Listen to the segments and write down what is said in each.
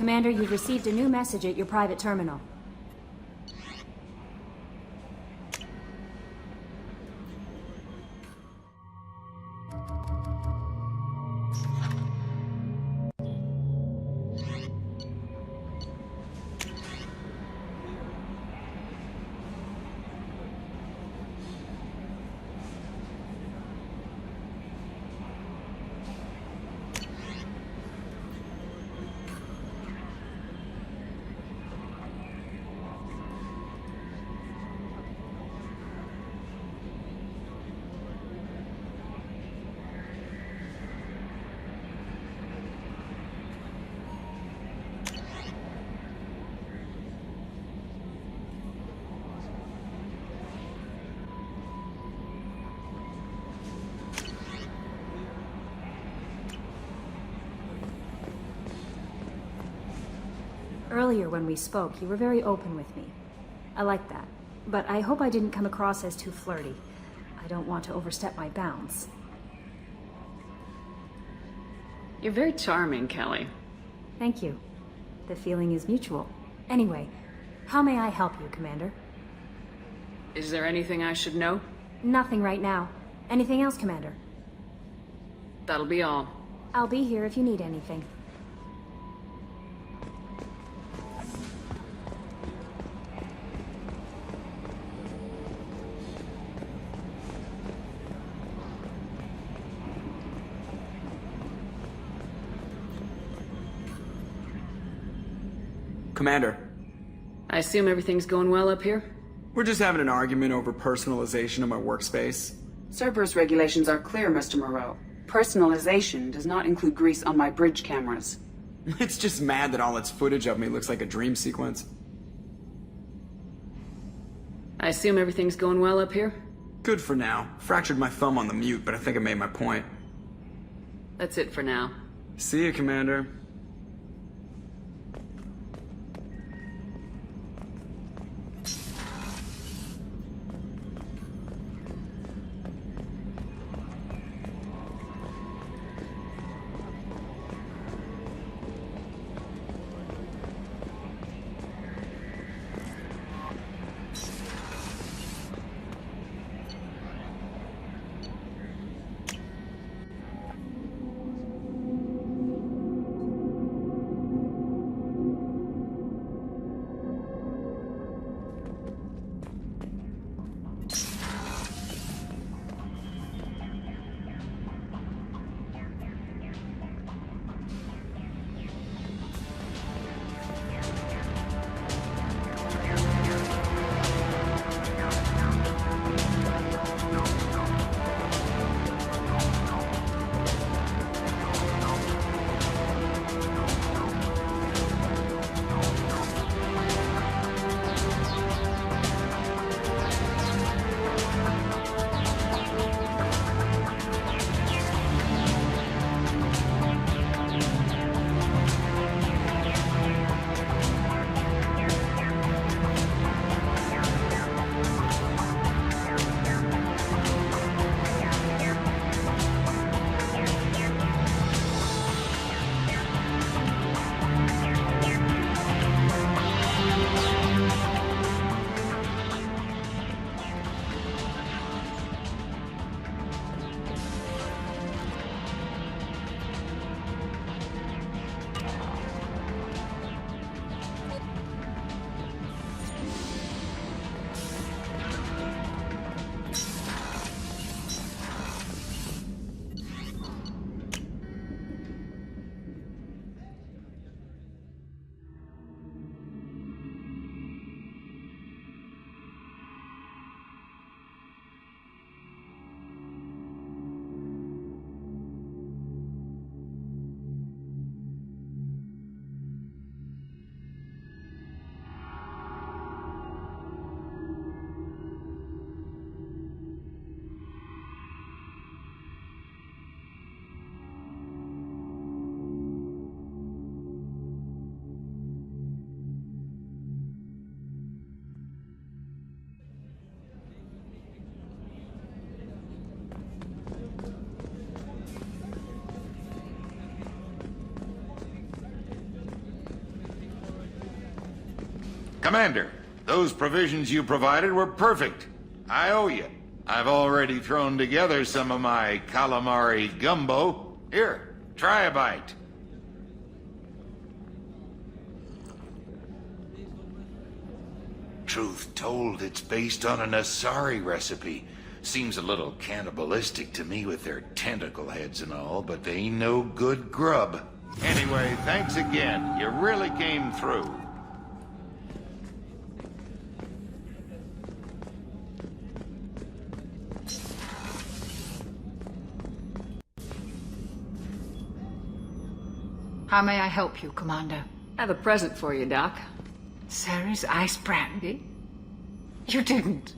Commander, you've received a new message at your private terminal. Earlier when we spoke, you were very open with me. I like that. But I hope I didn't come across as too flirty. I don't want to overstep my bounds. You're very charming, Kelly. Thank you. The feeling is mutual. Anyway, how may I help you, Commander? Is there anything I should know? Nothing right now. Anything else, Commander? That'll be all. I'll be here if you need anything. Commander, I assume everything's going well up here? we're just having an argument over personalization of my workspace. Cerberus regulations are clear, Mr. Moreau. Personalization does not include grease on my bridge cameras. It's just mad that all its footage of me looks like a dream sequence. I assume everything's going well up here? Good for now. Fractured my thumb on the mute, but I think I made my point. That's it for now. See you, Commander. Commander, those provisions you provided were perfect. I owe you. I've already thrown together some of my calamari gumbo. Here, try a bite. Truth told, it's based on an Asari recipe. Seems a little cannibalistic to me with their tentacle heads and all, but they ain't no good grub. Anyway, thanks again. You really came through. How may I help you, Commander? I have a present for you, Doc. Sarah's ice brandy? You didn't.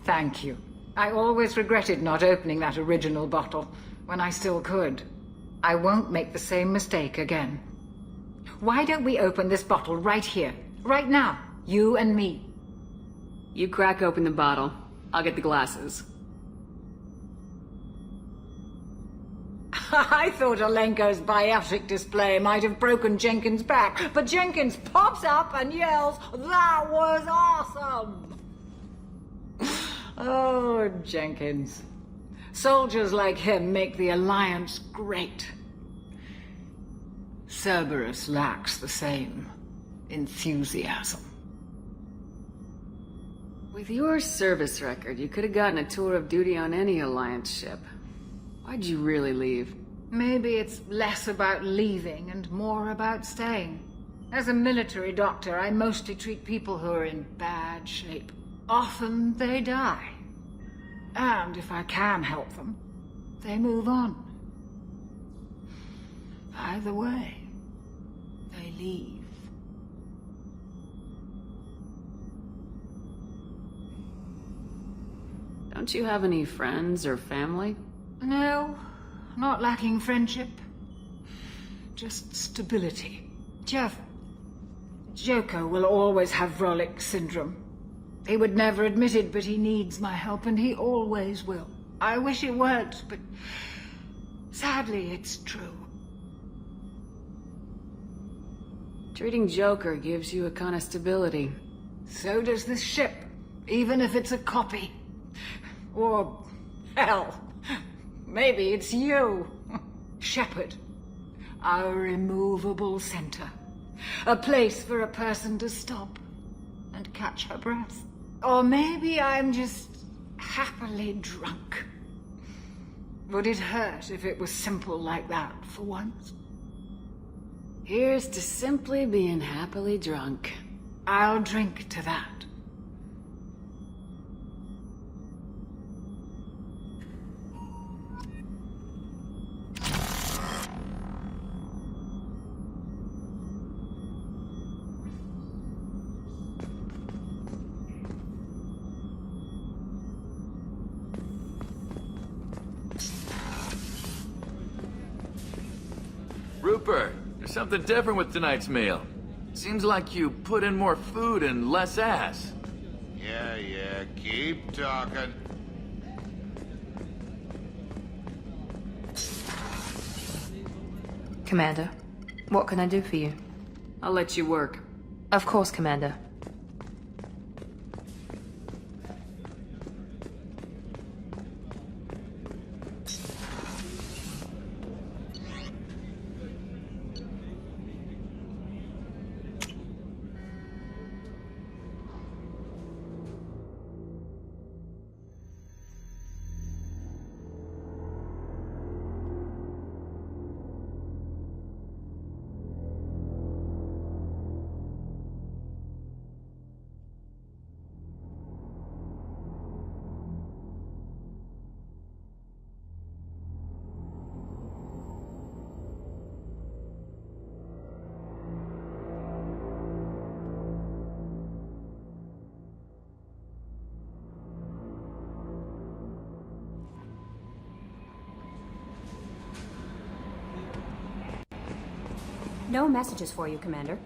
Thank you. I always regretted not opening that original bottle when I still could. I won't make the same mistake again. Why don't we open this bottle right here, right now, you and me? You crack open the bottle. I'll get the glasses. I thought Alenko's biotic display might have broken Jenkins' back, but Jenkins pops up and yells, "That was awesome!" Oh, Jenkins. Soldiers like him make the Alliance great. Cerberus lacks the same enthusiasm. With your service record, you could have gotten a tour of duty on any Alliance ship. Why'd you really leave? Maybe it's less about leaving and more about staying. As a military doctor, I mostly treat people who are in bad shape. Often they die. And if I can help them, they move on. Either way, they leave. Don't you have any friends or family? No, not lacking friendship. Just stability. Joko will always have Vrolik syndrome. He would never admit it, but he needs my help, and he always will. I wish it weren't, but sadly it's true. Treating Joker gives you a kind of stability. So does this ship, even if it's a copy. Or, hell, maybe it's you, Shepard. Our immovable center. A place for a person to stop and catch her breath. Or maybe I'm just happily drunk. Would it hurt if it was simple like that for once? Here's to simply being happily drunk. I'll drink to that. Rupert, there's something different with tonight's meal. Seems like you put in more food and less ass. Yeah, keep talking. Commander, what can I do for you? I'll let you work. Of course, Commander. No messages for you, Commander.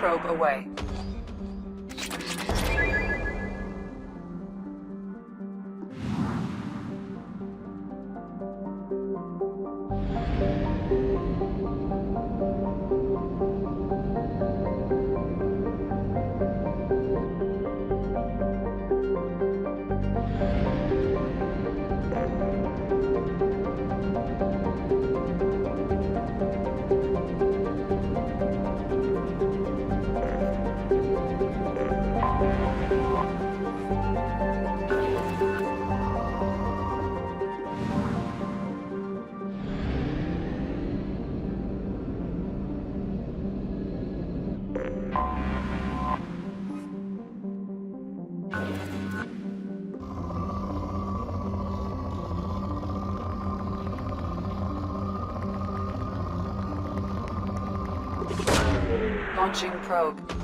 probe away. Launching probe.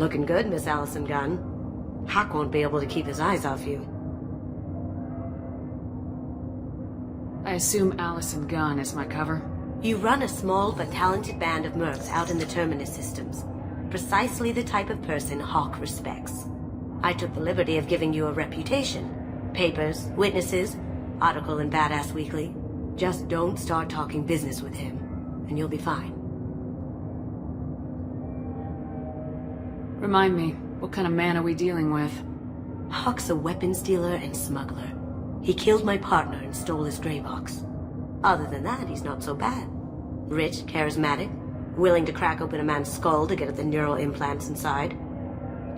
Looking good, Miss Allison Gunn. Hawk won't be able to keep his eyes off you. I assume Allison Gunn is my cover? You run a small but talented band of mercs out in the Terminus systems. Precisely the type of person Hawk respects. I took the liberty of giving you a reputation. Papers, witnesses, article in Badass Weekly. Just don't start talking business with him, and you'll be fine. Remind me, what kind of man are we dealing with? Hawk's a weapons dealer and smuggler. He killed my partner and stole his gray box. Other than that, he's not so bad. Rich, charismatic, willing to crack open a man's skull to get at the neural implants inside.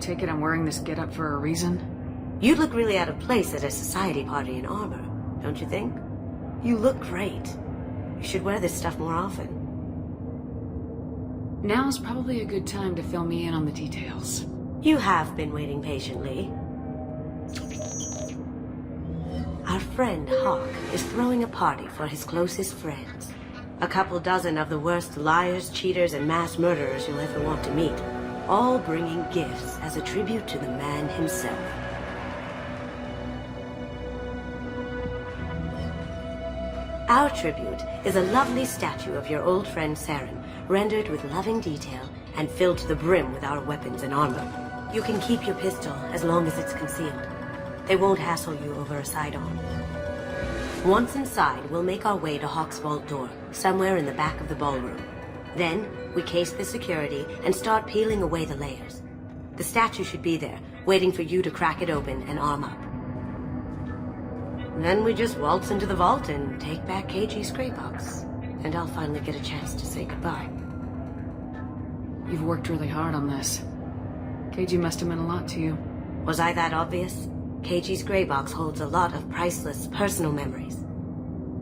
Take it I'm wearing this getup for a reason? You'd look really out of place at a society party in armor, don't you think? You look great. You should wear this stuff more often. Now's probably a good time to fill me in on the details. You have been waiting patiently. Our friend Hawk is throwing a party for his closest friends. A couple dozen of the worst liars, cheaters, and mass murderers you'll ever want to meet. All bringing gifts as a tribute to the man himself. Our tribute is a lovely statue of your old friend Saren, rendered with loving detail and filled to the brim with our weapons and armor. You can keep your pistol as long as it's concealed. They won't hassle you over a sidearm. Once inside, we'll make our way to Hawk's vault door, somewhere in the back of the ballroom. Then, we case the security and start peeling away the layers. The statue should be there, waiting for you to crack it open and arm up. Then we just waltz into the vault and take back KG's gray box. And I'll finally get a chance to say goodbye. You've worked really hard on this. KG must have meant a lot to you. Was I that obvious? KG's gray box holds a lot of priceless personal memories.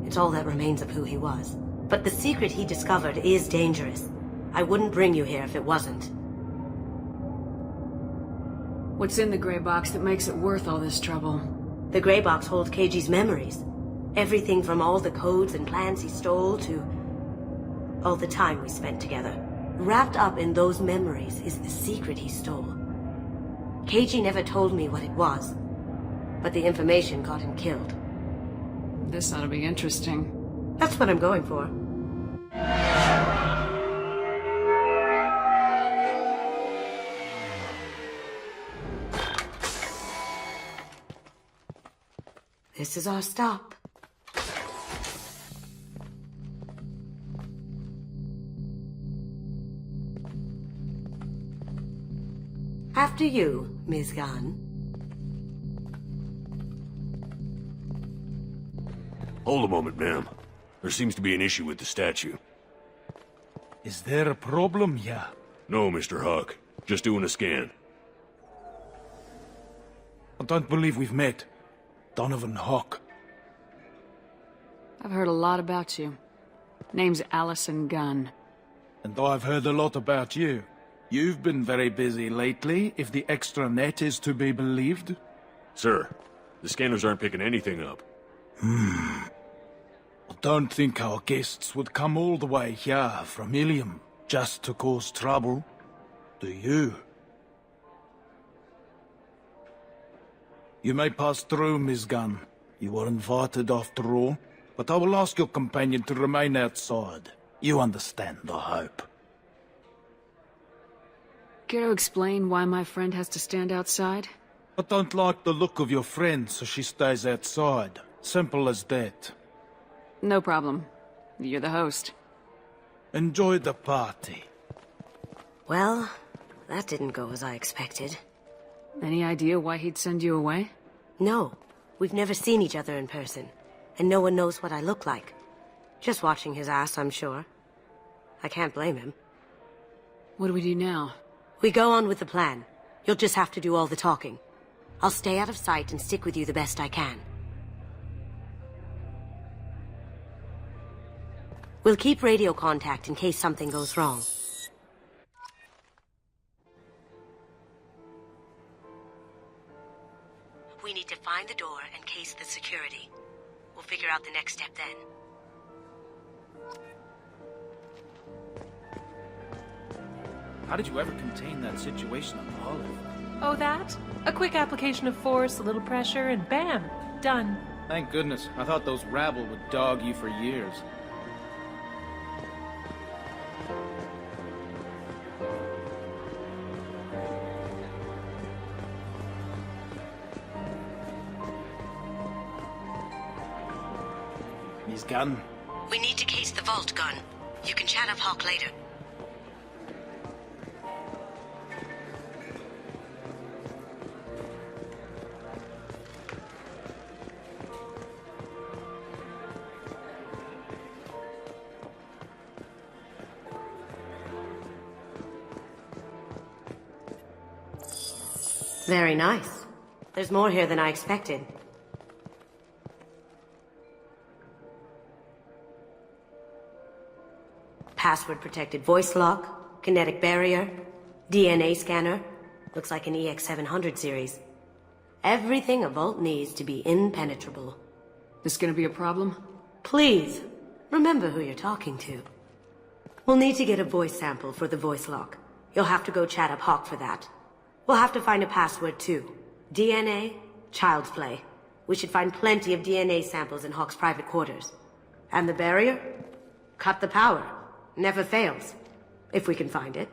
It's all that remains of who he was. But the secret he discovered is dangerous. I wouldn't bring you here if it wasn't. What's in the gray box that makes it worth all this trouble? The gray box holds Keiji's memories. Everything from all the codes and plans he stole to all the time we spent together. Wrapped up in those memories is the secret he stole. Keiji never told me what it was, but the information got him killed. This ought to be interesting. That's what I'm going for. This is our stop. After you, Ms. Gunn. Hold a moment, ma'am. There seems to be an issue with the statue. Is there a problem here? No, Mr. Huck. Just doing a scan. I don't believe we've met. Donovan Hawk. I've heard a lot about you. Name's Allison Gunn. And I've heard a lot about you. You've been very busy lately, if the extra net is to be believed. Sir, the scanners aren't picking anything up. I don't think our guests would come all the way here from Ilium just to cause trouble. Do you? You may pass through, Ms. Gunn. You were invited after all. But I will ask your companion to remain outside. You understand, I hope. Care to explain why my friend has to stand outside? I don't like the look of your friend, so she stays outside. Simple as that. No problem. You're the host. Enjoy the party. Well, that didn't go as I expected. Any idea why he'd send you away? No, we've never seen each other in person, and no one knows what I look like. Just watching his ass, I'm sure. I can't blame him. What do we do now? We go on with the plan. You'll just have to do all the talking. I'll stay out of sight and stick with you the best I can. We'll keep radio contact in case something goes wrong. We need to find the door and case the security. We'll figure out the next step then. How did you ever contain that situation on Olive? Oh, that? A quick application of force, a little pressure, and bam! Done. Thank goodness. I thought those rabble would dog you for years. Miss Gunn. We need to case the vault, Gunn. You can chat up Hawk later. Very nice. There's more here than I expected. Password-protected voice lock, kinetic barrier, DNA scanner. Looks like an EX700 series. Everything a vault needs to be impenetrable. This gonna be a problem? Please, remember who you're talking to. We'll need to get a voice sample for the voice lock. You'll have to go chat up Hawk for that. We'll have to find a password too. DNA, child's play. We should find plenty of DNA samples in Hawk's private quarters. And the barrier? Cut the power. Never fails. If we can find it.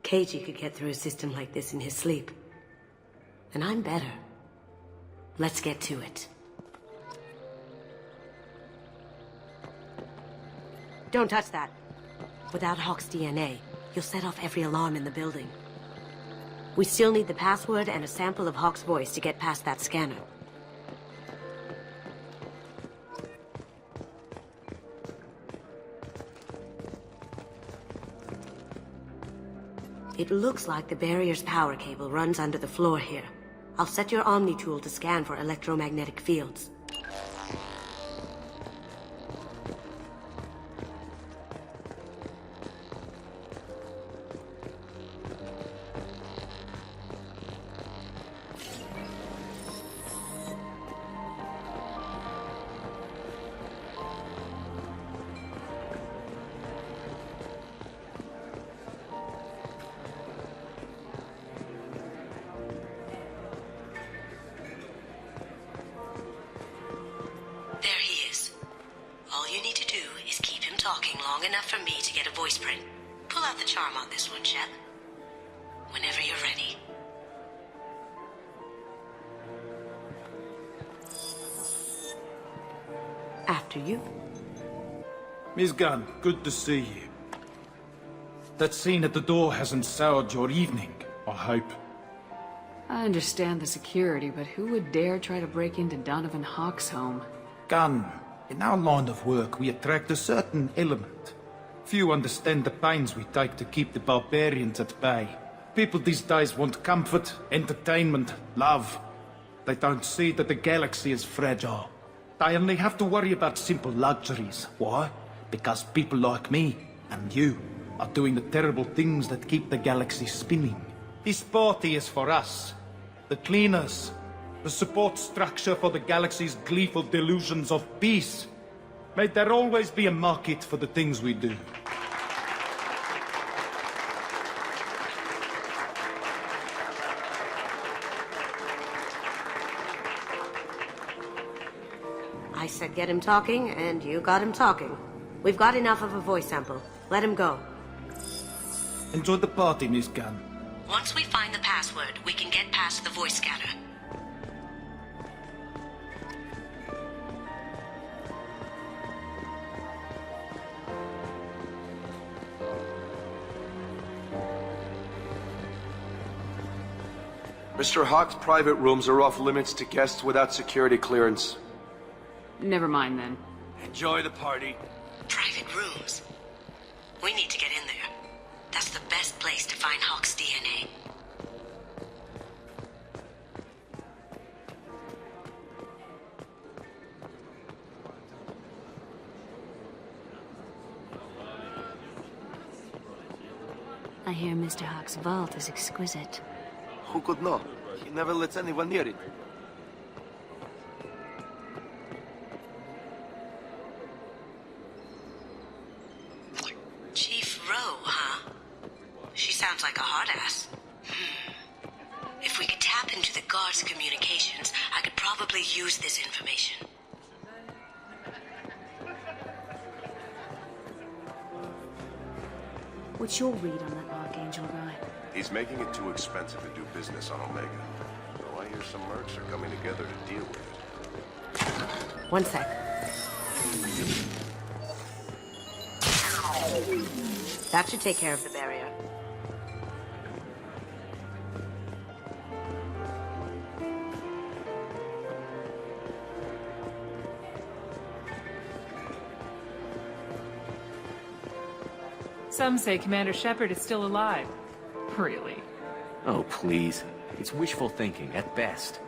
Keiji could get through a system like this in his sleep. And I'm better. Let's get to it. Don't touch that. Without Hawk's DNA, you'll set off every alarm in the building. We still need the password and a sample of Hawk's voice to get past that scanner. It looks like the barrier's power cable runs under the floor here. I'll set your Omni tool to scan for electromagnetic fields. talking long enough for me to get a voice print. Pull out the charm on this one, Shep. Whenever you're ready. After you. Miss Gunn, good to see you. That scene at the door hasn't soured your evening, I hope. I understand the security, but who would dare try to break into Donovan Hawk's home? Gunn, in our line of work, we attract a certain element. Few understand the pains we take to keep the barbarians at bay. People these days want comfort, entertainment, love. They don't see that the galaxy is fragile. They only have to worry about simple luxuries. Why? Because people like me and you are doing the terrible things that keep the galaxy spinning. This party is for us, the cleaners, the support structure for the galaxy's gleeful delusions of peace. May there always be a market for the things we do. I said get him talking, and you got him talking. We've got enough of a voice sample. Let him go. Enjoy the party, Miss Gunn. Once we find the password, we can get past the voice scanner. Mr. Hawk's private rooms are off limits to guests without security clearance. Never mind then. Enjoy the party. Private rooms. We need to get in there. That's the best place to find Hawk's DNA. I hear Mr. Hawk's vault is exquisite. Who could know? He never lets anyone near it. Chief Rowe, huh? She sounds like a hard ass. If we could tap into the guard's communications, I could probably use this information. What's your read on that Archangel guy? He's making it too expensive to do business on Omega. So I hear some mercs are coming together to deal with it. One sec. That should take care of the barrier. Some say Commander Shepard is still alive. Really? Oh, please. It's wishful thinking, at best.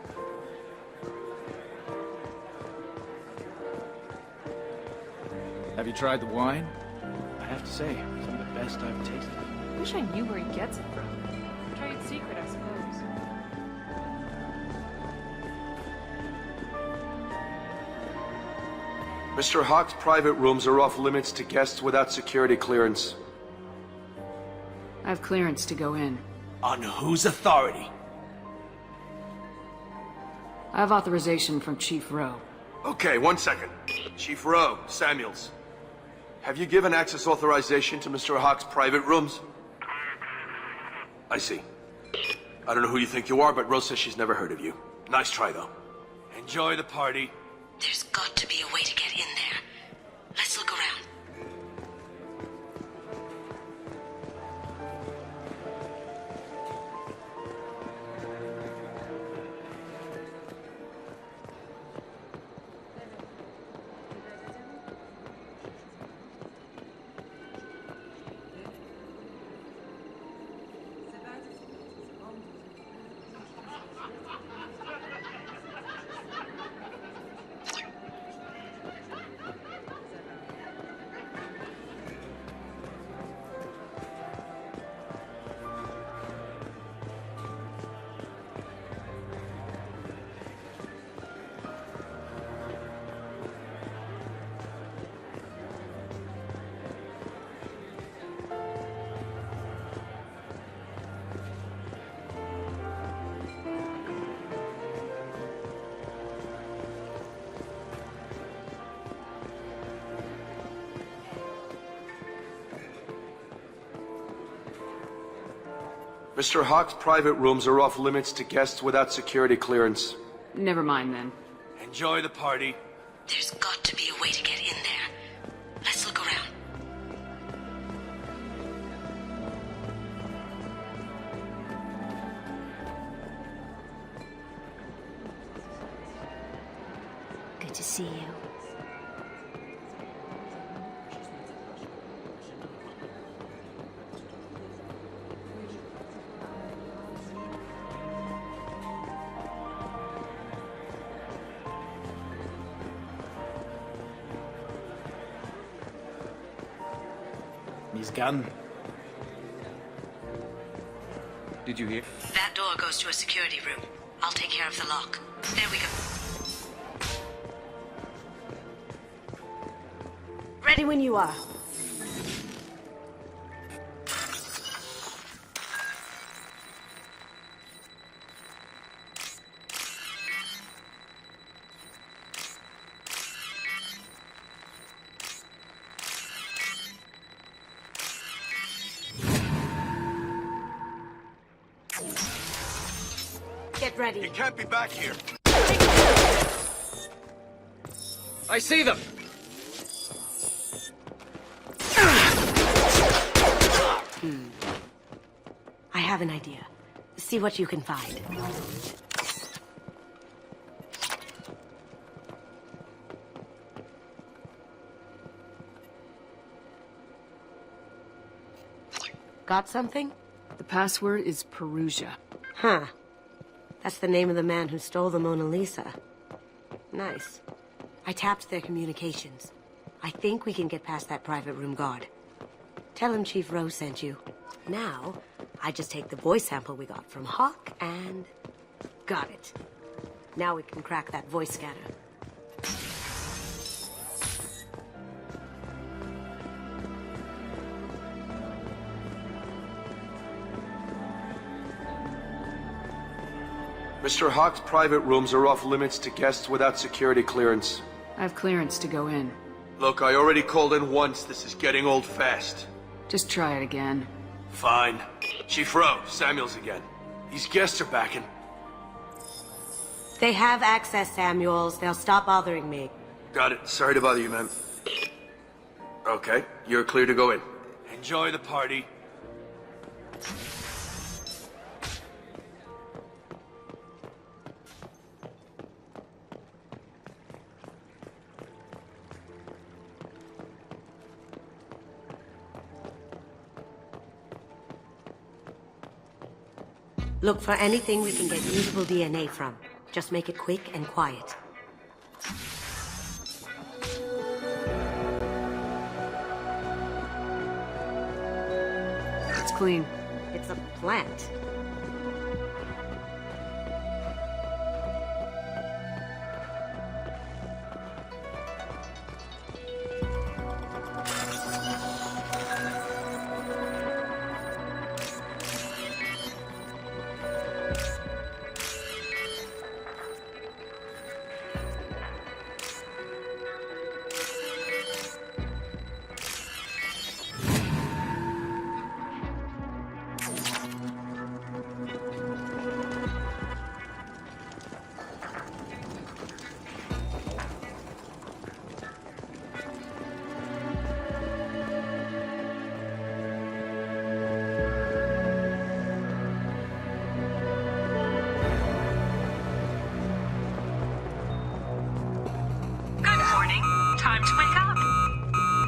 Have you tried the wine? I have to say, some of the best I've tasted. Wish I knew where he gets it from. Trade secret, I suppose. Mr. Hawk's private rooms are off limits to guests without security clearance. I have clearance to go in. On whose authority? I have authorization from Chief Rowe. Okay, 1 second. Chief Rowe, Samuels. Have you given access authorization to Mr. Hawk's private rooms? I see. I don't know who you think you are, but Rose says she's never heard of you. Nice try, though. Enjoy the party. There's got to be a way to get in there. Let's look around. Mr. Hawk's private rooms are off limits to guests without security clearance. Never mind then. Enjoy the party. There's got to be a way to get in there. Let's look around. Good to see you. He's gone. Did you hear? That door goes to a security room. I'll take care of the lock. There we go. Ready when you are. Get ready. You can't be back here. I see them! I have an idea. See what you can find. Got something? The password is Perugia. Huh. That's the name of the man who stole the Mona Lisa. Nice. I tapped their communications. I think we can get past that private room guard. Tell him Chief Rose sent you. Now, I just take the voice sample we got from Hawk and... got it. Now we can crack that voice scanner. Mr. Hawk's private rooms are off limits to guests without security clearance. I have clearance to go in. Look, I already called in once. This is getting old fast. Just try it again. Fine. Chief Rowe, Samuels again. These guests are backing. They have access, Samuels. They'll stop bothering me. Got it. Sorry to bother you, ma'am. Okay, you're clear to go in. Enjoy the party. Look for anything we can get usable DNA from. Just make it quick and quiet. It's clean. It's a plant.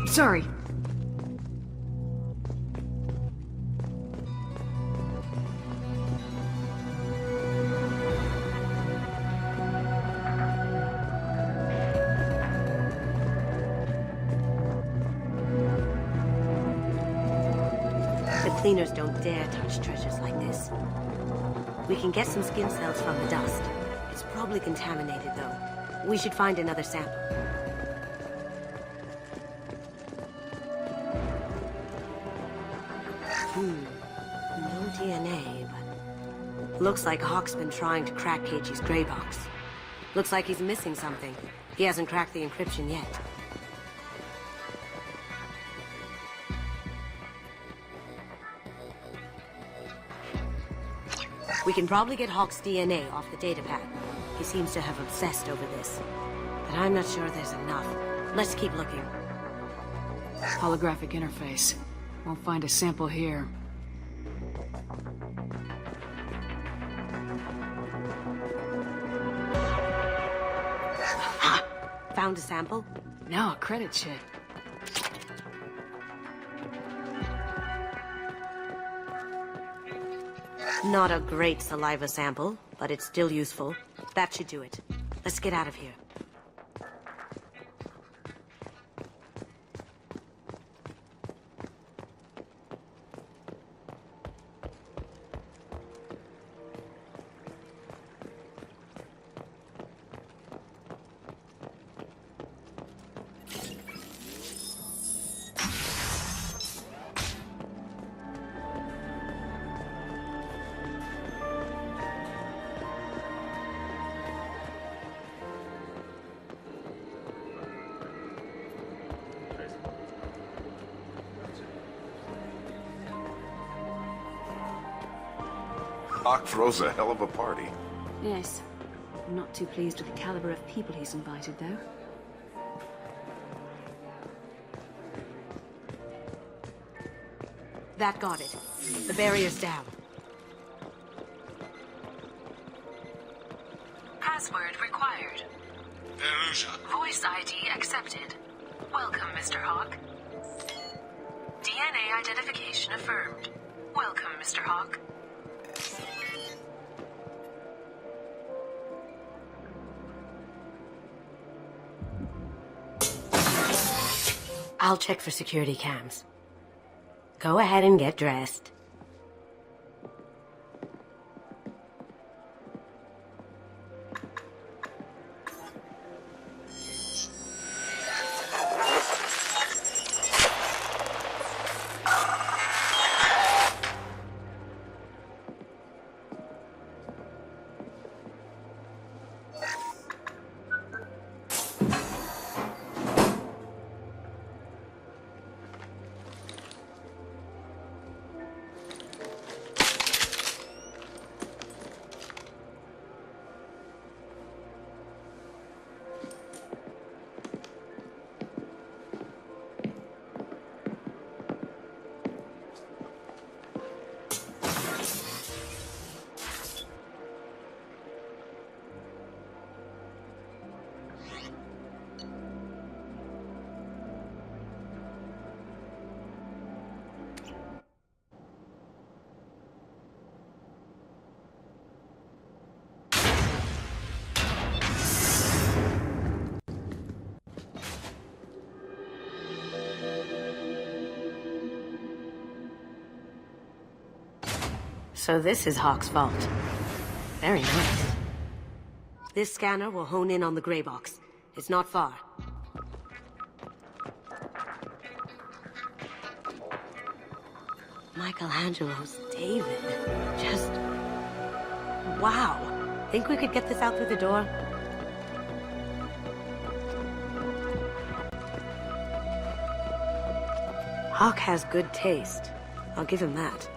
Sorry. The cleaners don't dare touch treasures like this. We can get some skin cells from the dust. It's probably contaminated, though. We should find another sample. No DNA, but... looks like Hawk's been trying to crack Keiichi's gray box. Looks like he's missing something. He hasn't cracked the encryption yet. We can probably get Hawk's DNA off the datapad. He seems to have obsessed over this. But I'm not sure there's enough. Let's keep looking. Holographic interface. Won't find a sample here. Ha! Found a sample? No, a credit sheet. Not a great saliva sample, but it's still useful. That should do it. Let's get out of here. Hawk throws a hell of a party. Yes. I'm not too pleased with the caliber of people he's invited, though. That got it. The barrier's down. Password required. Voice ID accepted. Welcome, Mr. Hawk. DNA identification affirmed. Welcome, Mr. Hawk. I'll check for security cams. Go ahead and get dressed. So this is Hawk's vault. Very nice. This scanner will hone in on the gray box. It's not far. Michelangelo's David. Just... wow. Think we could get this out through the door? Hawk has good taste. I'll give him that.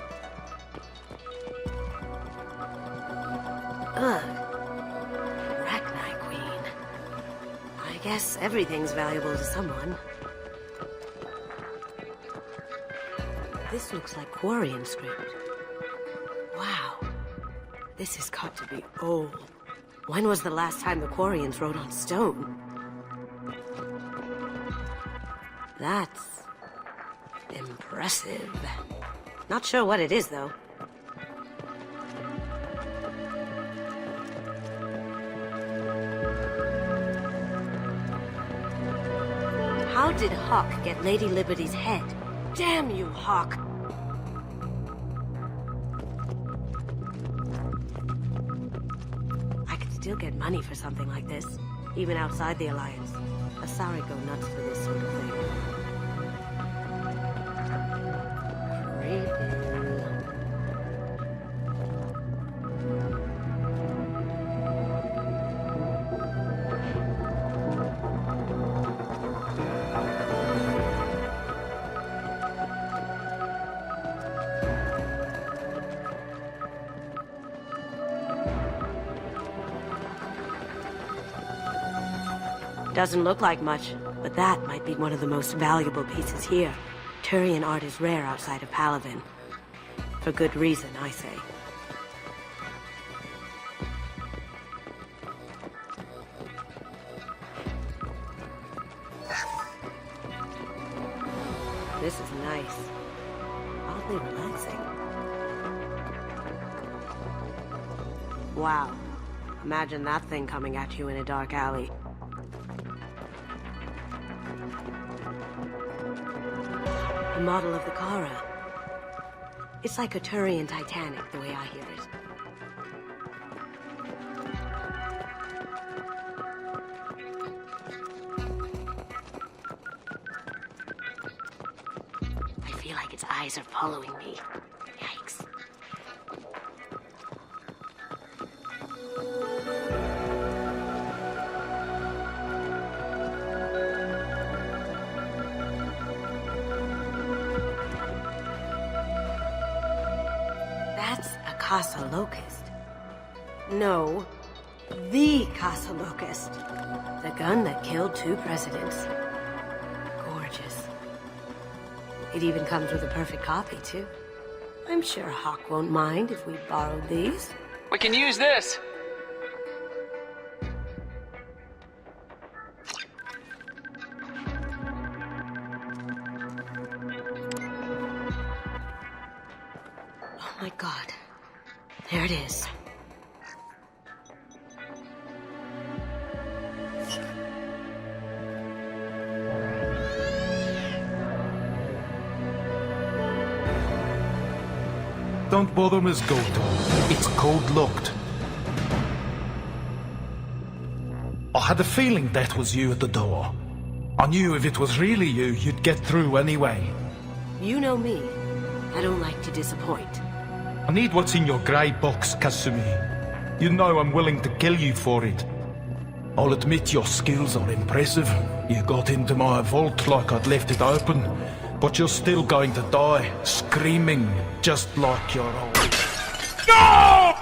Ugh. Arachnite Queen. I guess everything's valuable to someone. This looks like Quarian script. Wow. This has got to be old. When was the last time the Quarians wrote on stone? That's... impressive. Not sure what it is, though. How did Hawk get Lady Liberty's head? Damn you, Hawk! I could still get money for something like this, even outside the Alliance. Asari go nuts for this sort of thing. Creepy. Doesn't look like much, but that might be one of the most valuable pieces here. Turian art is rare outside of Palavin. For good reason, I say. This is nice. Oddly relaxing. Wow. Imagine that thing coming at you in a dark alley. A model of the Kara. It's like a Turian Titanic, the way I hear it. I feel like its eyes are following me. Yikes. That's a Casa Locust. No, the Casa Locust. The gun that killed 2 presidents. Gorgeous. It even comes with a perfect copy, too. I'm sure Hawk won't mind if we borrowed these. We can use this. Oh my god. There it is. Don't bother, Miss Goto. It's code-locked. I had a feeling that was you at the door. I knew if it was really you, you'd get through anyway. You know me. I don't like to disappoint. I need what's in your grey box, Kasumi. You know I'm willing to kill you for it. I'll admit your skills are impressive. You got into my vault like I'd left it open. But you're still going to die, screaming, just like your old... No!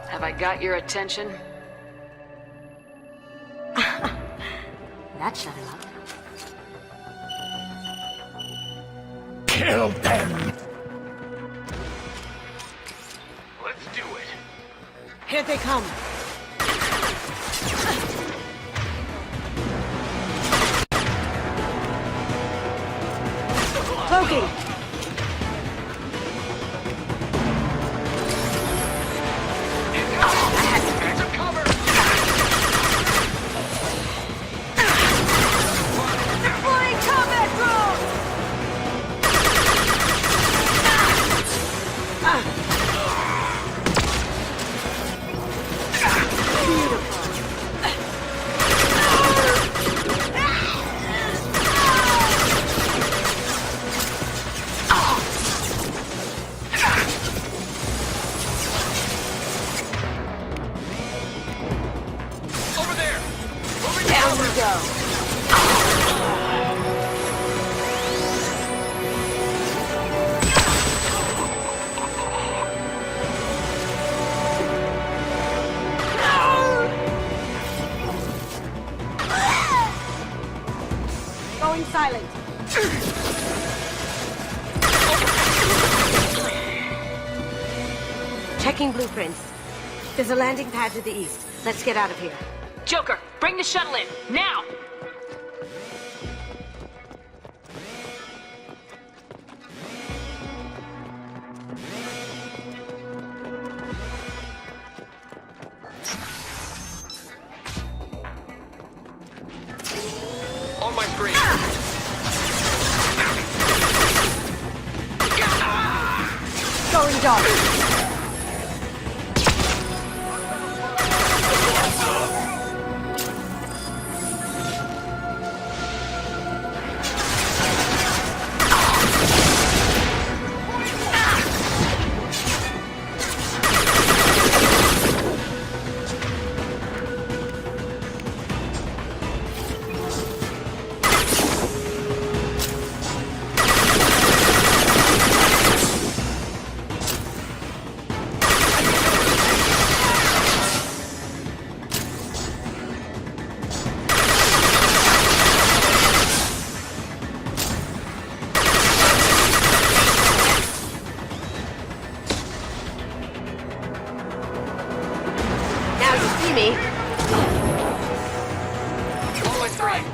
Have I got your attention? That shut him up. Kill them! Let's do it. Here they come. Cloaking! Deploying combat drones! Going silent. Checking blueprints. There's a landing pad to the east. Let's get out of here. Joker, bring the shuttle in, now! On my screen. Going dark. Almost right.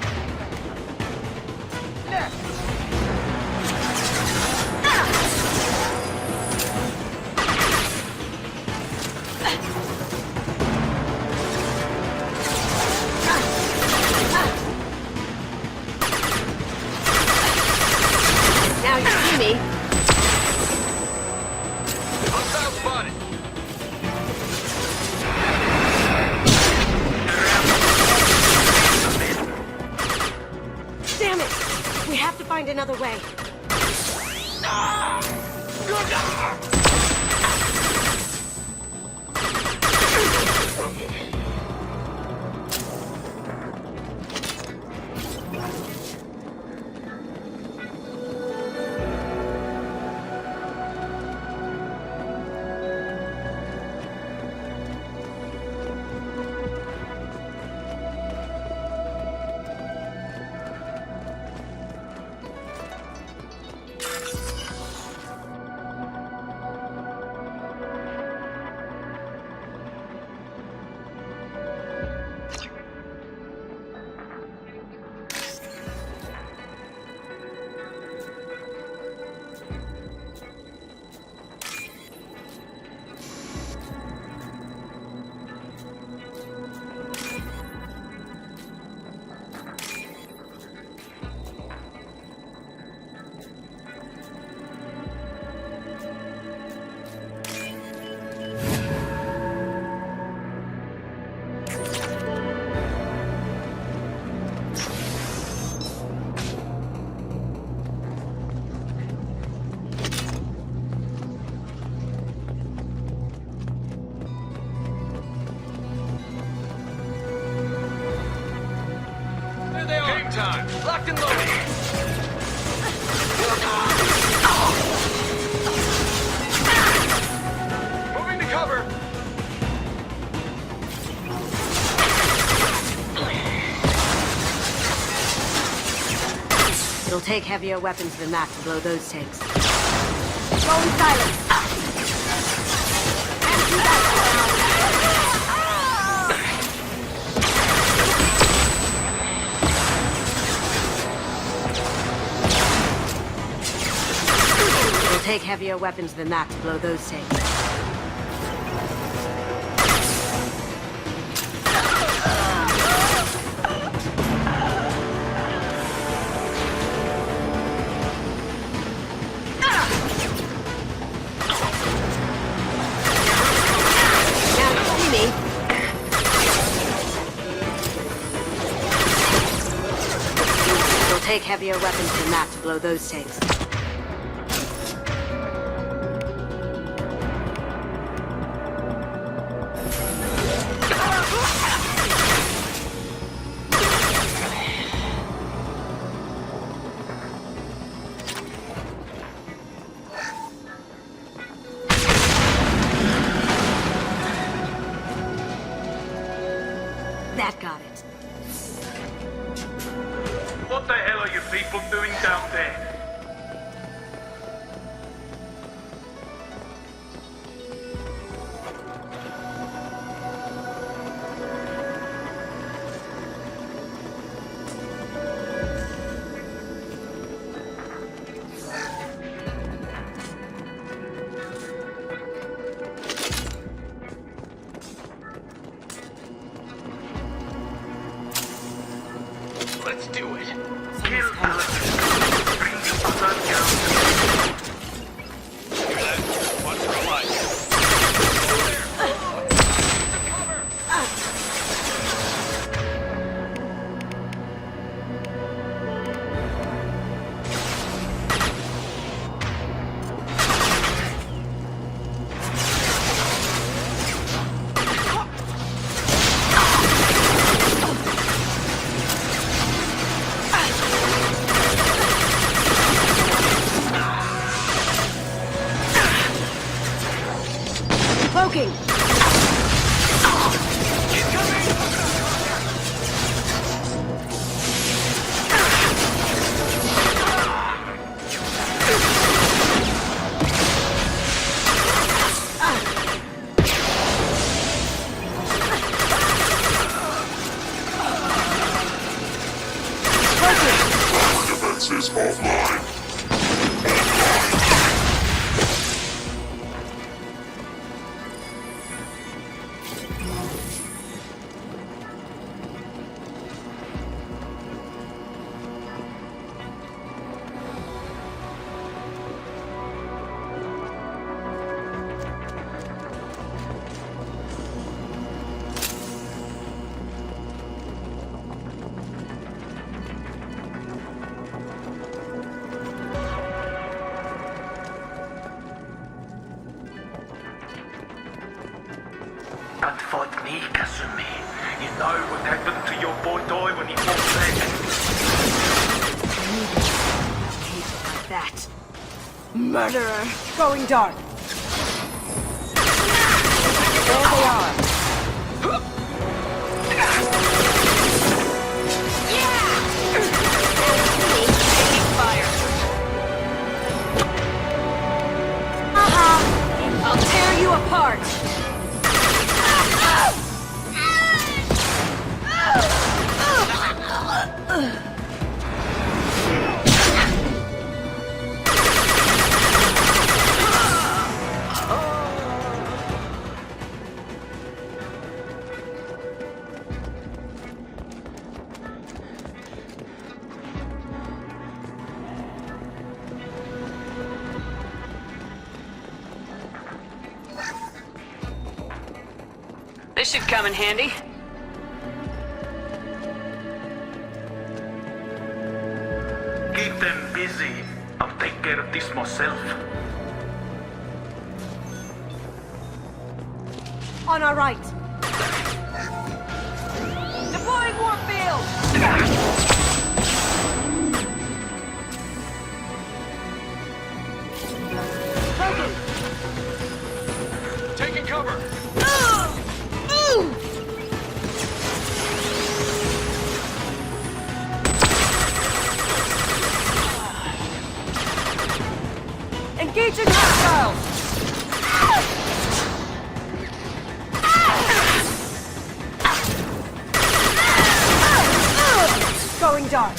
Now you see me. Hostile spotted. Damn it! We have to find another way. There they are. Game time. Locked and loaded. Moving to cover. It'll take heavier weapons than that to blow those tanks. Go in silence! It'll take heavier weapons than that to blow those tanks. Take heavier weapons than that to blow those tanks. That got it. What the hell are you people doing down there? Let's do it. Kill Alex. Bring the other down. Hear that? One for life. Over there. Don't fight me, Kasumi. You know what happened to your boy Doi when he fought back. Like that. Murderer! Going dark. There they are. I'll tear you apart! This should come in handy. Keep them busy. I'll take care of this myself. On our right. Deploying warfield! Taking cover. Engaging hostiles! Going dark.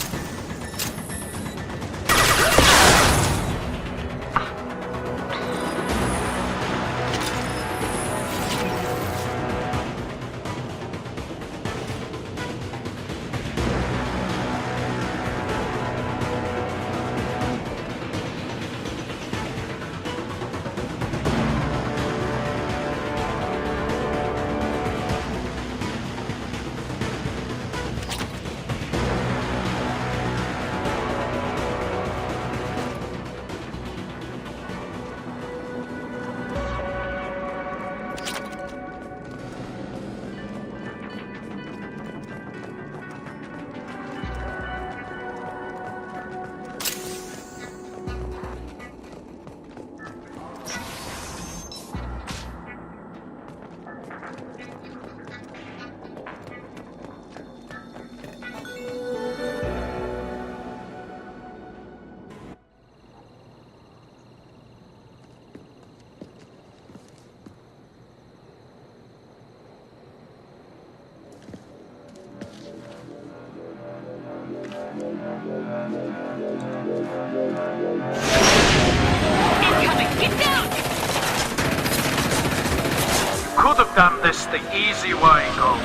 Could have done this the easy way, Gold.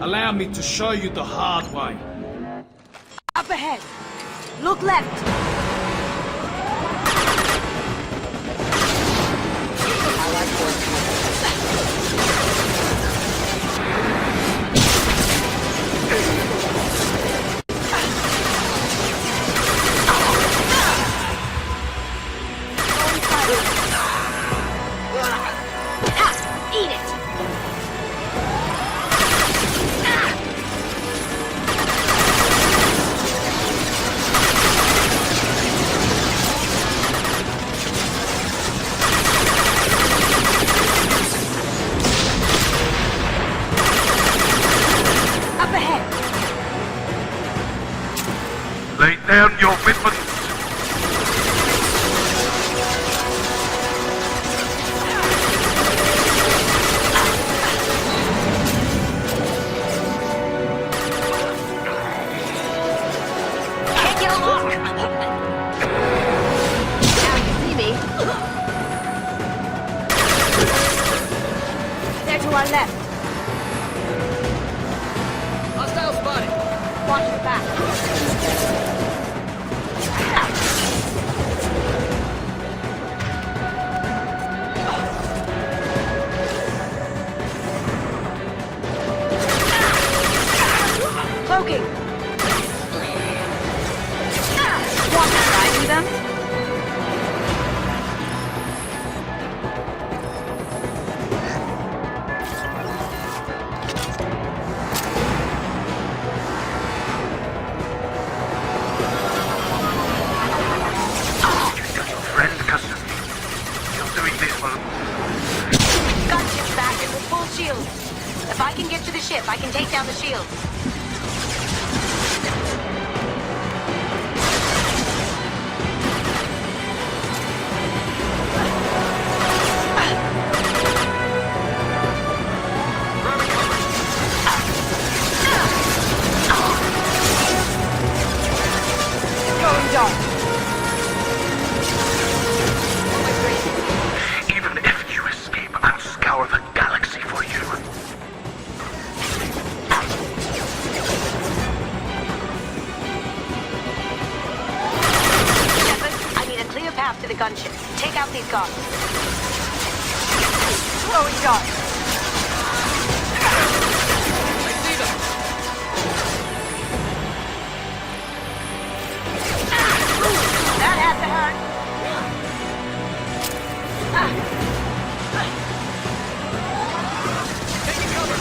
Allow me to show you the hard way. Up ahead. Look left. Eat it! Up ahead! Lay down your weapons. Take your look! smoking! Want to frighten them? Friend Kasumi. You're doing this for... Gunship's back and with full shields. If I can get to the ship, I can take down the shields. Going dark. Even if you escape, I'll scour the galaxy for you. Shepard, I need a clear path to the gunship. Take out these guards. Throwing darts. I see them. That had to hurt. Taking cover.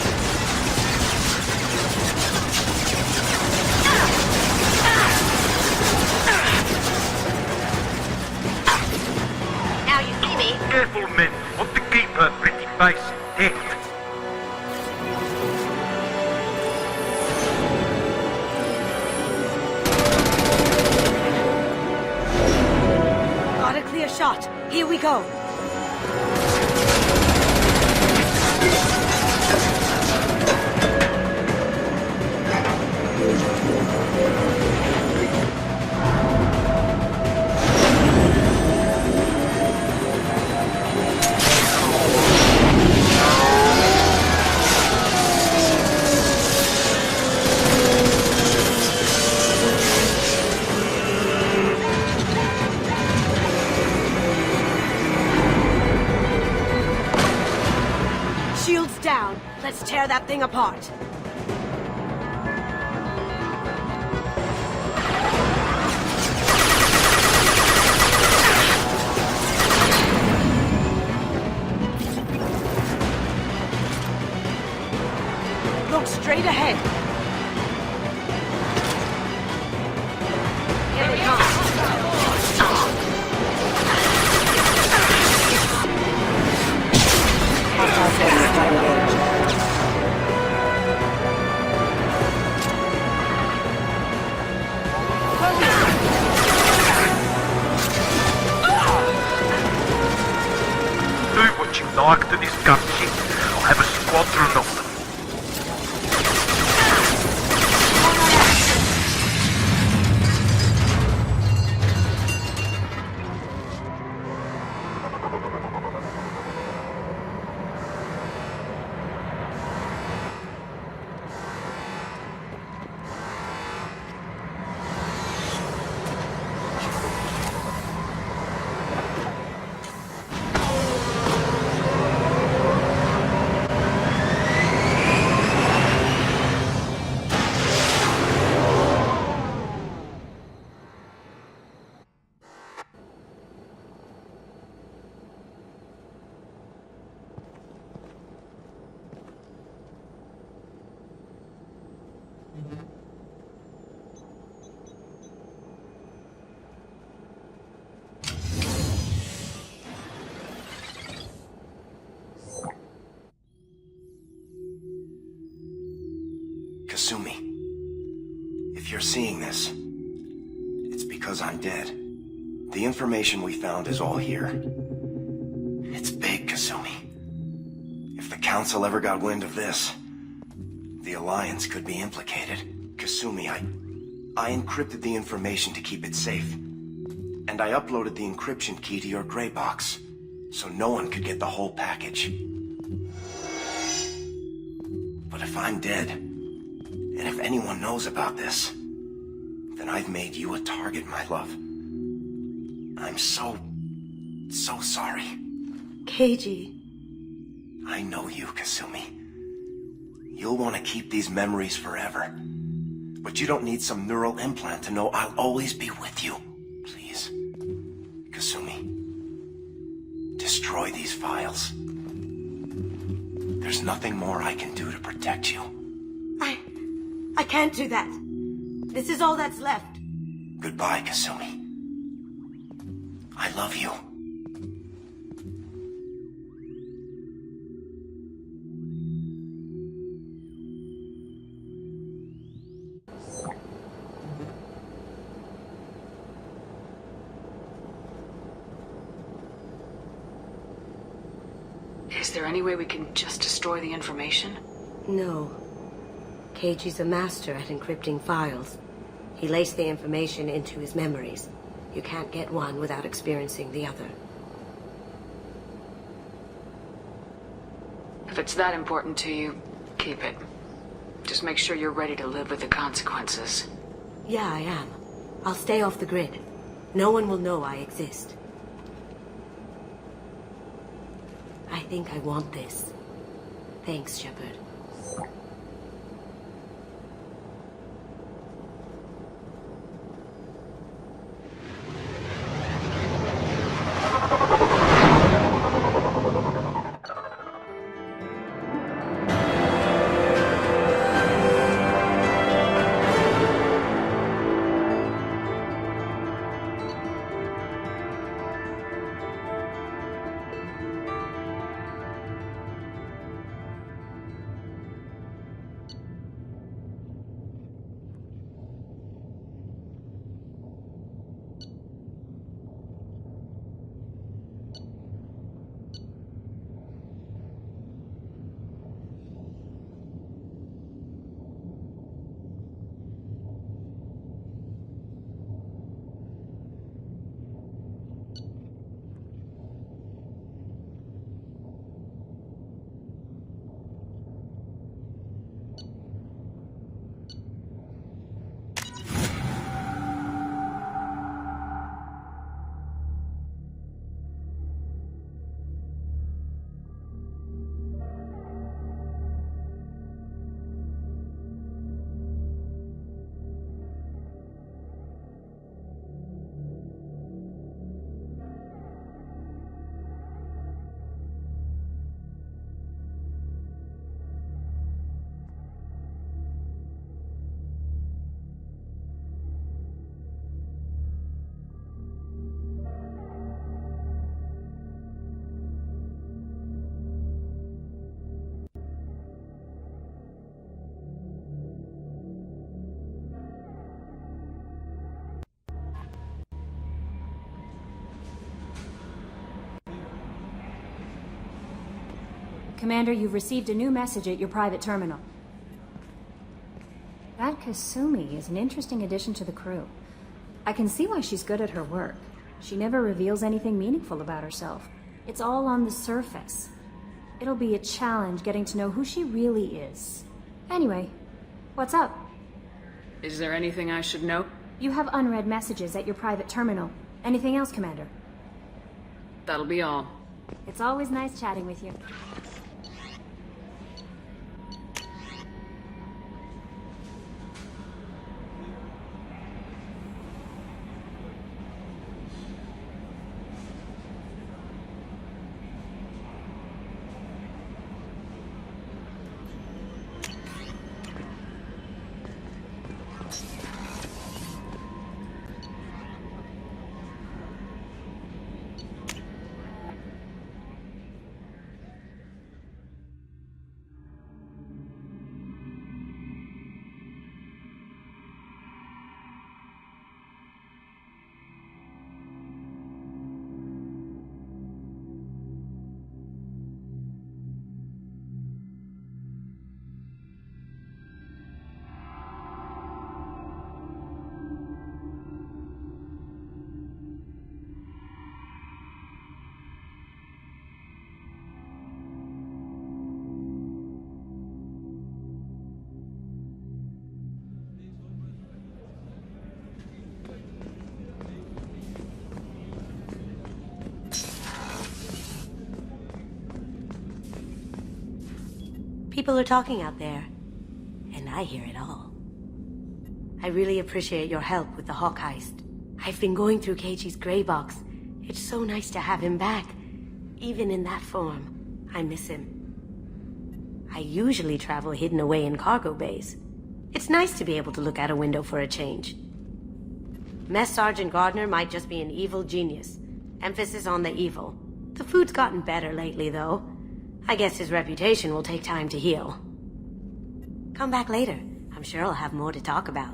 Now you see me. Careful, men. Want to keep her pretty face hid. Got a clear shot. Here we go. Shields down. Let's tear that thing apart. Look straight ahead. Here they come. Do what you like to this gunship. I'll have a squadron of them. Kasumi, if you're seeing this, it's because I'm dead. The information we found is all here. It's big, Kasumi. If the Council ever got wind of this, the Alliance could be implicated. Kasumi, I encrypted the information to keep it safe. And I uploaded the encryption key to your gray box, so no one could get the whole package. But if I'm dead, and if anyone knows about this, then I've made you a target, my love. I'm so sorry. Keiji. I know you, Kasumi. You'll want to keep these memories forever. But you don't need some neural implant to know I'll always be with you. Please. Kasumi. Destroy these files. There's nothing more I can do to protect you. I can't do that. This is all that's left. Goodbye, Kasumi. I love you. Is there any way we can just destroy the information? No. Keiji's a master at encrypting files. He laced the information into his memories. You can't get one without experiencing the other. If it's that important to you, keep it. Just make sure you're ready to live with the consequences. Yeah, I am. I'll stay off the grid. No one will know I exist. I think I want this. Thanks, Shepard. Commander, you've received a new message at your private terminal. That Kasumi is an interesting addition to the crew. I can see why she's good at her work. She never reveals anything meaningful about herself. It's all on the surface. It'll be a challenge getting to know who she really is. Anyway, what's up? Is there anything I should know? You have unread messages at your private terminal. Anything else, Commander? That'll be all. It's always nice chatting with you. People are talking out there, and I hear it all. I really appreciate your help with the Hawk heist. I've been going through Keiichi's gray box. It's so nice to have him back. Even in that form, I miss him. I usually travel hidden away in cargo bays. It's nice to be able to look out a window for a change. Mess Sergeant Gardner might just be an evil genius. Emphasis on the evil. The food's gotten better lately, though. I guess his reputation will take time to heal. Come back later. I'm sure I'll have more to talk about.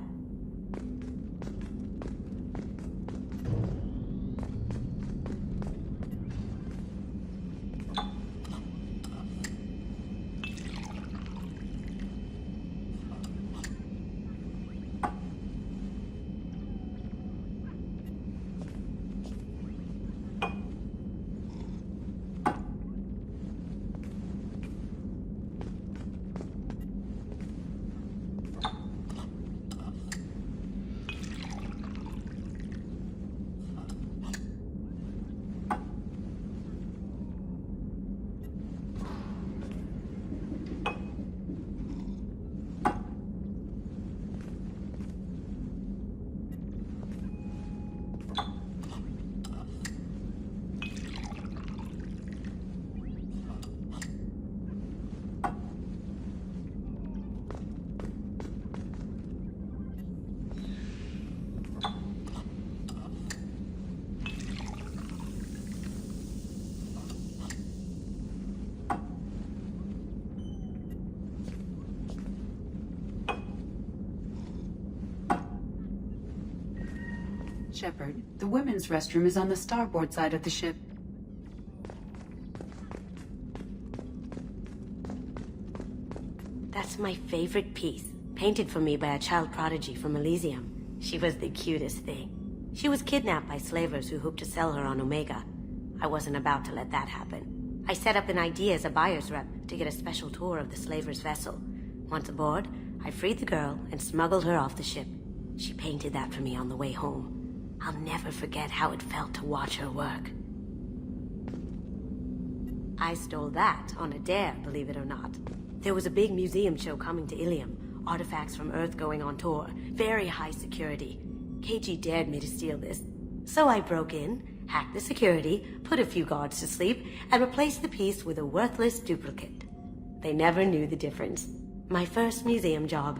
Shepard, the women's restroom is on the starboard side of the ship. That's my favorite piece, painted for me by a child prodigy from Elysium. She was the cutest thing. She was kidnapped by slavers who hoped to sell her on Omega. I wasn't about to let that happen. I set up an idea as a buyer's rep to get a special tour of the slaver's vessel. Once aboard, I freed the girl and smuggled her off the ship. She painted that for me on the way home. I'll never forget how it felt to watch her work. I stole that on a dare, believe it or not. There was a big museum show coming to Ilium. Artifacts from Earth going on tour. Very high security. Keiichi dared me to steal this. So I broke in, hacked the security, put a few guards to sleep, and replaced the piece with a worthless duplicate. They never knew the difference. My first museum job.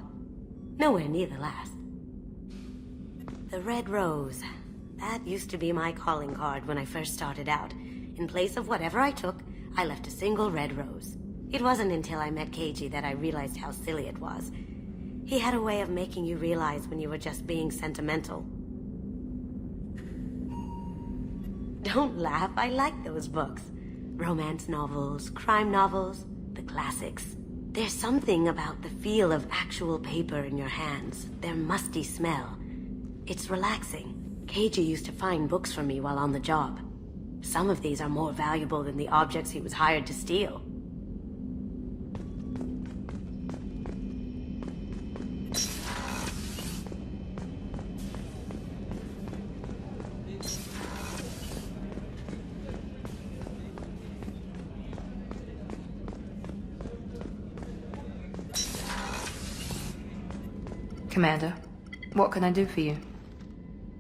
Nowhere near the last. The Red Rose. That used to be my calling card when I first started out. In place of whatever I took, I left a single red rose. It wasn't until I met Keiichi that I realized how silly it was. He had a way of making you realize when you were just being sentimental. Don't laugh, I like those books. Romance novels, crime novels, the classics. There's something about the feel of actual paper in your hands, their musty smell. It's relaxing. Keiichi used to find books for me while on the job. Some of these are more valuable than the objects he was hired to steal. Commander, what can I do for you?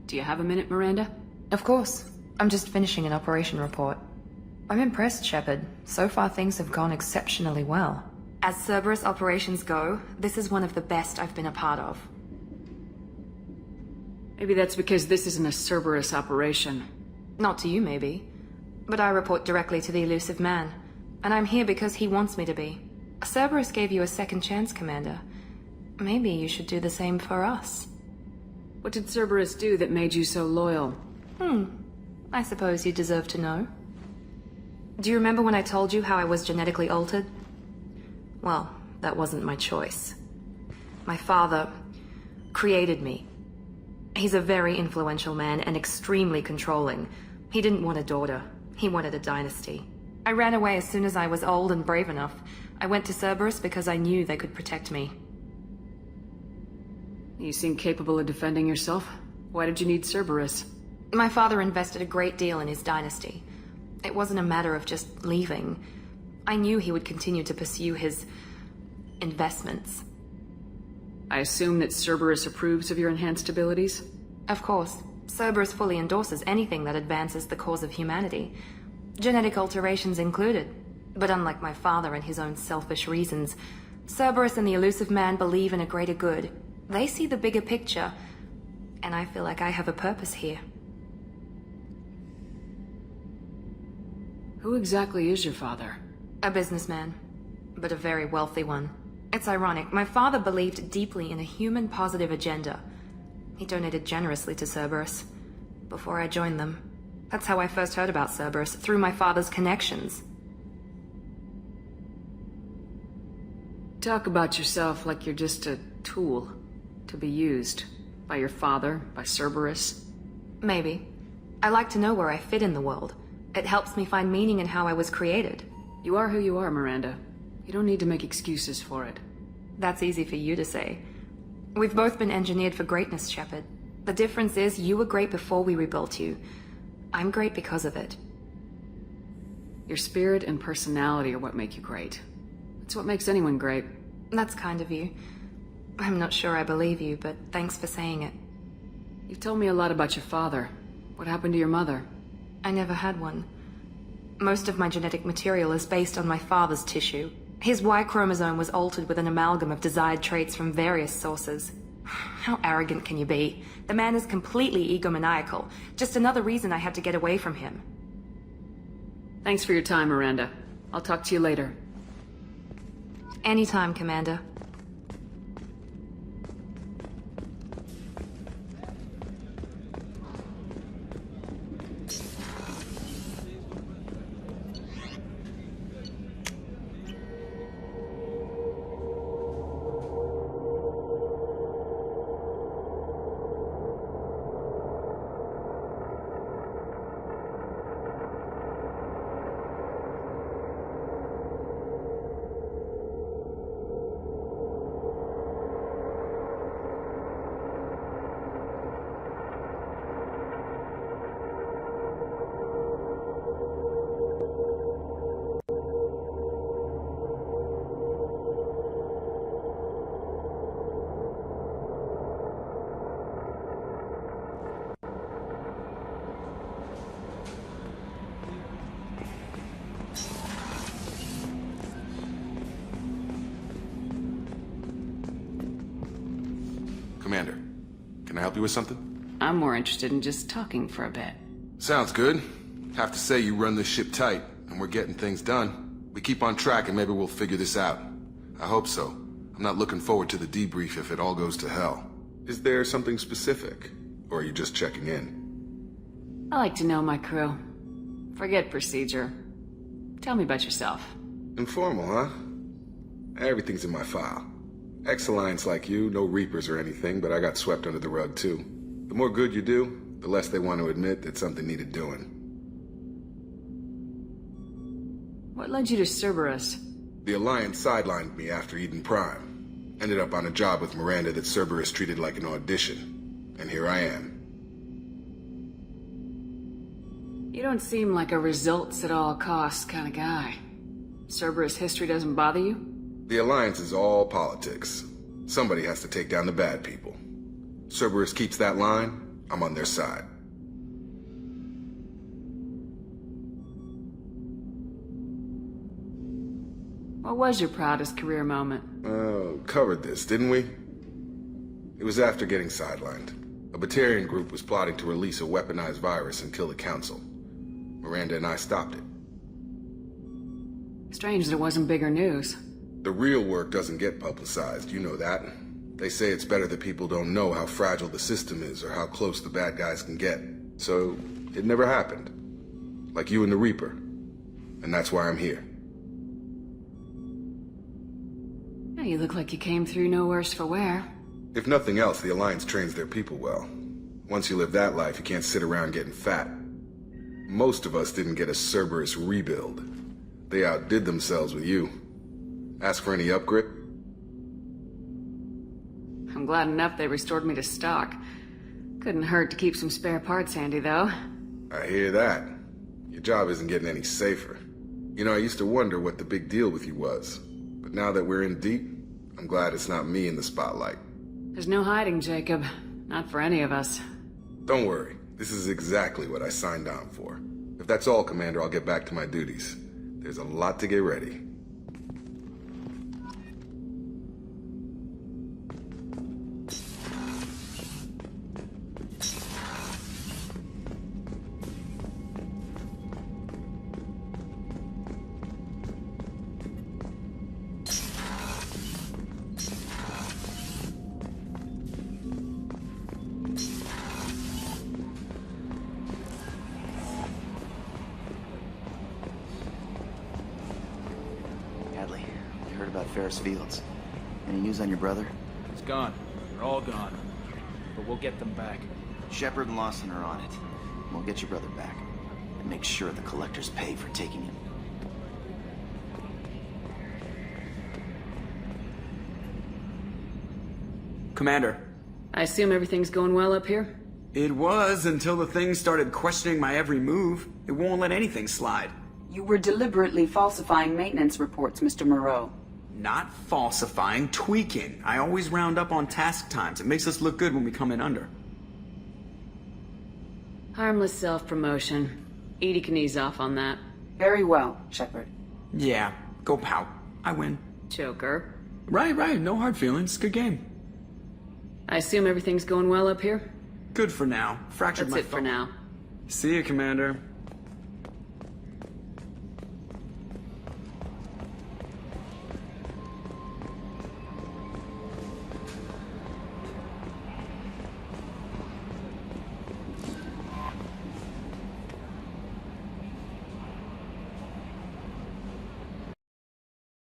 Do you have a minute, Miranda? Of course. I'm just finishing an operation report. I'm impressed, Shepard. So far things have gone exceptionally well. As Cerberus operations go, this is one of the best I've been a part of. Maybe that's because this isn't a Cerberus operation. Not to you, maybe. But I report directly to the elusive man. And I'm here because he wants me to be. Cerberus gave you a second chance, Commander. Maybe you should do the same for us. What did Cerberus do that made you so loyal? I suppose you deserve to know. Do you remember when I told you how I was genetically altered? Well, that wasn't my choice. My father created me. He's a very influential man and extremely controlling. He didn't want a daughter. He wanted a dynasty. I ran away as soon as I was old and brave enough. I went to Cerberus because I knew they could protect me. You seem capable of defending yourself. Why did you need Cerberus? My father invested a great deal in his dynasty. It wasn't a matter of just leaving. I knew he would continue to pursue his investments. I assume that Cerberus approves of your enhanced abilities? Of course. Cerberus fully endorses anything that advances the cause of humanity. Genetic alterations included. But unlike my father and his own selfish reasons, Cerberus and the Elusive Man believe in a greater good. They see the bigger picture, and I feel like I have a purpose here. Who exactly is your father? A businessman, but a very wealthy one. It's ironic, my father believed deeply in a human-positive agenda. He donated generously to Cerberus before I joined them. That's how I first heard about Cerberus, through my father's connections. Talk about yourself like you're just a tool to be used by your father, by Cerberus. Maybe. I like to know where I fit in the world. It helps me find meaning in how I was created. You are who you are, Miranda. You don't need to make excuses for it. That's easy for you to say. We've both been engineered for greatness, Shepard. The difference is you were great before we rebuilt you. I'm great because of it. Your spirit and personality are what make you great. It's what makes anyone great. That's kind of you. I'm not sure I believe you, but thanks for saying it. You've told me a lot about your father. What happened to your mother? I never had one. Most of my genetic material is based on my father's tissue. His Y chromosome was altered with an amalgam of desired traits from various sources. How arrogant can you be? The man is completely egomaniacal. Just another reason I had to get away from him. Thanks for your time, Miranda. I'll talk to you later. Anytime, Commander. Commander, can I help you with something? I'm more interested in just talking for a bit. Sounds good. Have to say you run this ship tight, and we're getting things done. We keep on track and maybe we'll figure this out. I hope so. I'm not looking forward to the debrief if it all goes to hell. Is there something specific? Or are you just checking in? I like to know my crew. Forget procedure. Tell me about yourself. Informal, huh? Everything's in my file. Ex-Alliance like you, no Reapers or anything, but I got swept under the rug too. The more good you do, the less they want to admit that something needed doing. What led you to Cerberus? The Alliance sidelined me after Eden Prime. Ended up on a job with Miranda that Cerberus treated like an audition. And here I am. You don't seem like a results at all costs kind of guy. Cerberus history doesn't bother you? The Alliance is all politics. Somebody has to take down the bad people. Cerberus keeps that line, I'm on their side. What was your proudest career moment? Covered this, didn't we? It was after getting sidelined. A Batarian group was plotting to release a weaponized virus and kill the Council. Miranda and I stopped it. Strange that it wasn't bigger news. The real work doesn't get publicized, you know that. They say it's better that people don't know how fragile the system is or how close the bad guys can get. So, it never happened. Like you and the Reaper. And that's why I'm here. Yeah, you look like you came through no worse for wear. If nothing else, the Alliance trains their people well. Once you live that life, you can't sit around getting fat. Most of us didn't get a Cerberus rebuild. They outdid themselves with you. Ask for any upgrade? I'm glad enough they restored me to stock. Couldn't hurt to keep some spare parts handy, though. I hear that. Your job isn't getting any safer. You know, I used to wonder what the big deal with you was. But now that we're in deep, I'm glad it's not me in the spotlight. There's no hiding, Jacob. Not for any of us. Don't worry. This is exactly what I signed on for. If that's all, Commander, I'll get back to my duties. There's a lot to get ready. Ferris Fields. Any news on your brother? He's gone. They're all gone. But we'll get them back. Shepard and Lawson are on it. We'll get your brother back. And make sure the collectors pay for taking him. Commander. I assume everything's going well up here? It was until the thing started questioning my every move. It won't let anything slide. You were deliberately falsifying maintenance reports, Mr. Moreau. Not falsifying, tweaking. I always round up on task times. It makes us look good when we come in under. Harmless self-promotion. Edie can ease off on that. Very well, Shepard. Yeah, go pout. I win. Joker. Right. No hard feelings. Good game. I assume everything's going well up here? Good for now. Fractured That's my it for now. See you, Commander.